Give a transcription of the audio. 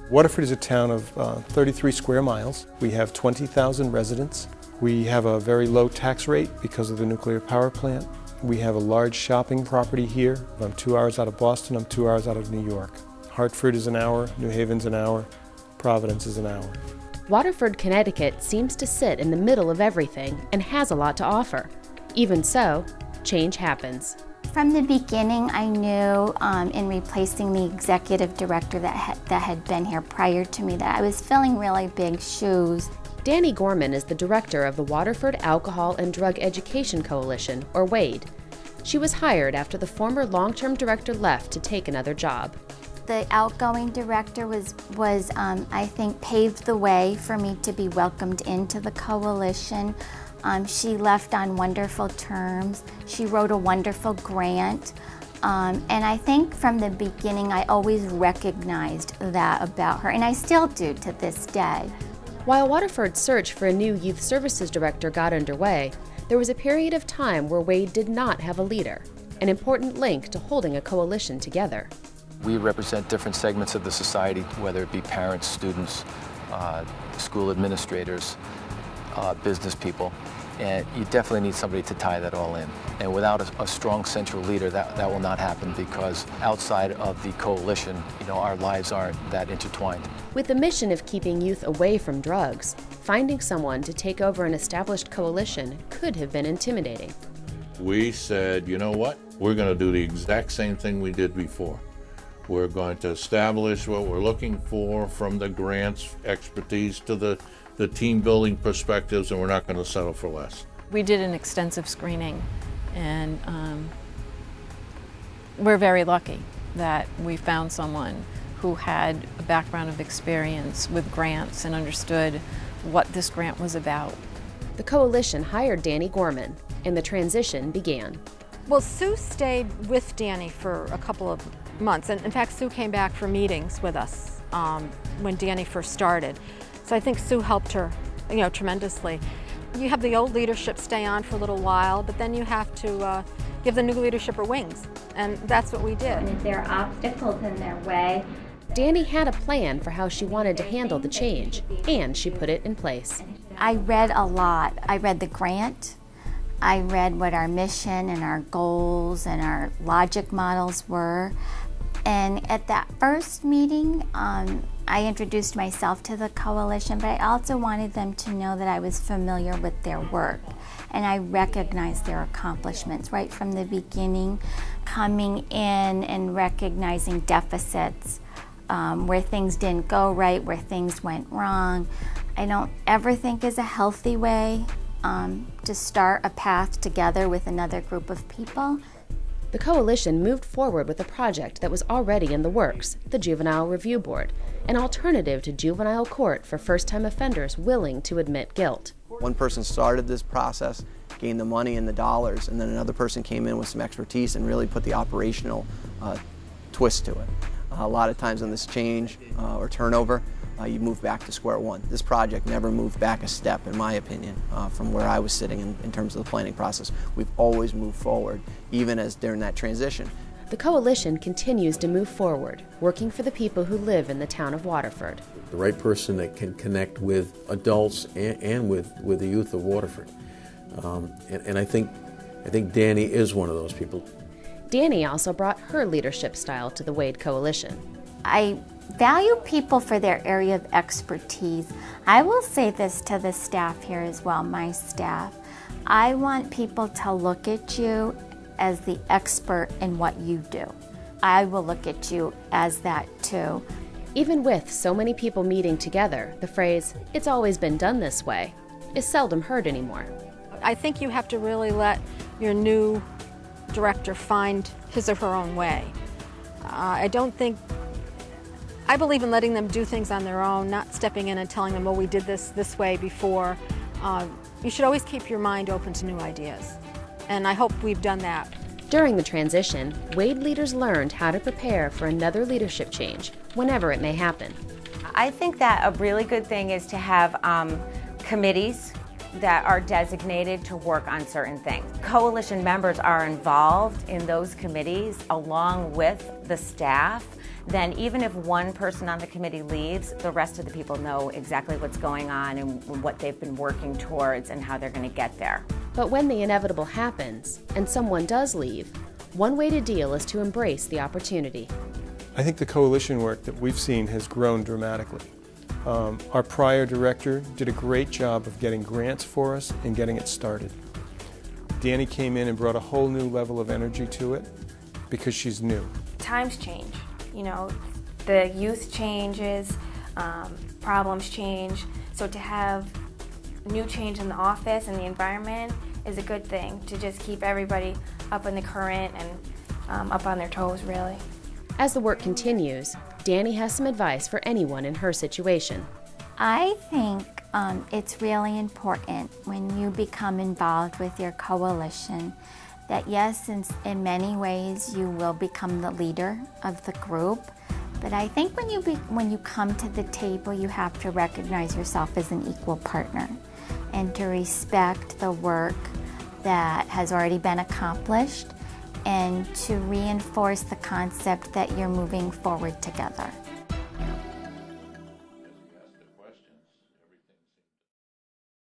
Waterford is a town of 33 square miles. We have 20,000 residents. We have a very low tax rate because of the nuclear power plant. We have a large shopping property here. I'm 2 hours out of Boston, I'm 2 hours out of New York. Hartford is an hour, New Haven's an hour, Providence is an hour. Waterford, Connecticut seems to sit in the middle of everything and has a lot to offer. Even so, change happens. From the beginning, I knew in replacing the executive director that had been here prior to me that I was filling really big shoes. Danny Gorman is the director of the Waterford Alcohol and Drug Education Coalition, or WADE. She was hired after the former long-term director left to take another job. The outgoing director was I think, paved the way for me to be welcomed into the coalition. She left on wonderful terms. She wrote a wonderful grant. And I think from the beginning I always recognized that about her, and I still do to this day. While Waterford's search for a new youth services director got underway, there was a period of time where Wade did not have a leader, an important link to holding a coalition together. We represent different segments of the society, whether it be parents, students, school administrators, business people, and you definitely need somebody to tie that all in. And without a strong central leader, that will not happen, because outside of the coalition, our lives aren't that intertwined. With the mission of keeping youth away from drugs, finding someone to take over an established coalition could have been intimidating. We said, you know what? We're going to do the exact same thing we did before. We're going to establish what we're looking for, from the grants expertise to the team building perspectives, and we're not going to settle for less. We did an extensive screening, and we're very lucky that we found someone who had a background of experience with grants and understood what this grant was about. The coalition hired Danny Gorman, and the transition began. Well, Sue stayed with Danny for a couple of months, and in fact Sue came back for meetings with us when Danny first started. So I think Sue helped her, tremendously. You have the old leadership stay on for a little while, but then you have to give the new leadership her wings, and that's what we did. And if there are obstacles in their way, Danny had a plan for how she wanted to handle the change, and she put it in place. I read a lot. I read the grant. I read what our mission and our goals and our logic models were. And at that first meeting, I introduced myself to the coalition, but I also wanted them to know that I was familiar with their work. And I recognized their accomplishments right from the beginning, coming in and recognizing deficits, where things didn't go right, where things went wrong. I don't ever think is a healthy way to start a path together with another group of people. The coalition moved forward with a project that was already in the works, the Juvenile Review Board, an alternative to juvenile court for first-time offenders willing to admit guilt. One person started this process, gained the money and the dollars, and then another person came in with some expertise and really put the operational twist to it. A lot of times in this change or turnover, you move back to square one. This project never moved back a step, in my opinion, from where I was sitting in terms of the planning process. We've always moved forward, even as during that transition. The coalition continues to move forward, working for the people who live in the town of Waterford. The right person that can connect with adults and with the youth of Waterford. And I think Danny is one of those people. Danny also brought her leadership style to the Wade Coalition. I value people for their area of expertise. I will say this to the staff here as well, my staff. I want people to look at you as the expert in what you do. I will look at you as that too. Even with so many people meeting together, the phrase, "it's always been done this way," is seldom heard anymore. I think you have to really let your new director find his or her own way. I believe in letting them do things on their own, not stepping in and telling them, oh, we did this way before. You should always keep your mind open to new ideas, and I hope we've done that. During the transition, Wade leaders learned how to prepare for another leadership change, whenever it may happen. I think that a really good thing is to have committees that are designated to work on certain things. Coalition members are involved in those committees along with the staff, then even if one person on the committee leaves, the rest of the people know exactly what's going on and what they've been working towards and how they're going to get there. But when the inevitable happens, and someone does leave, one way to deal is to embrace the opportunity. I think the coalition work that we've seen has grown dramatically. Our prior director did a great job of getting grants for us and getting it started. Danny came in and brought a whole new level of energy to it because she's new. Times change, you know, the youth changes, problems change, so to have new change in the office and the environment is a good thing, to just keep everybody up in the current and up on their toes, really. As the work continues, Danny has some advice for anyone in her situation. I think it's really important when you become involved with your coalition that yes, in many ways you will become the leader of the group, but I think when you come to the table, you have to recognize yourself as an equal partner and to respect the work that has already been accomplished and to reinforce the concept that you're moving forward together.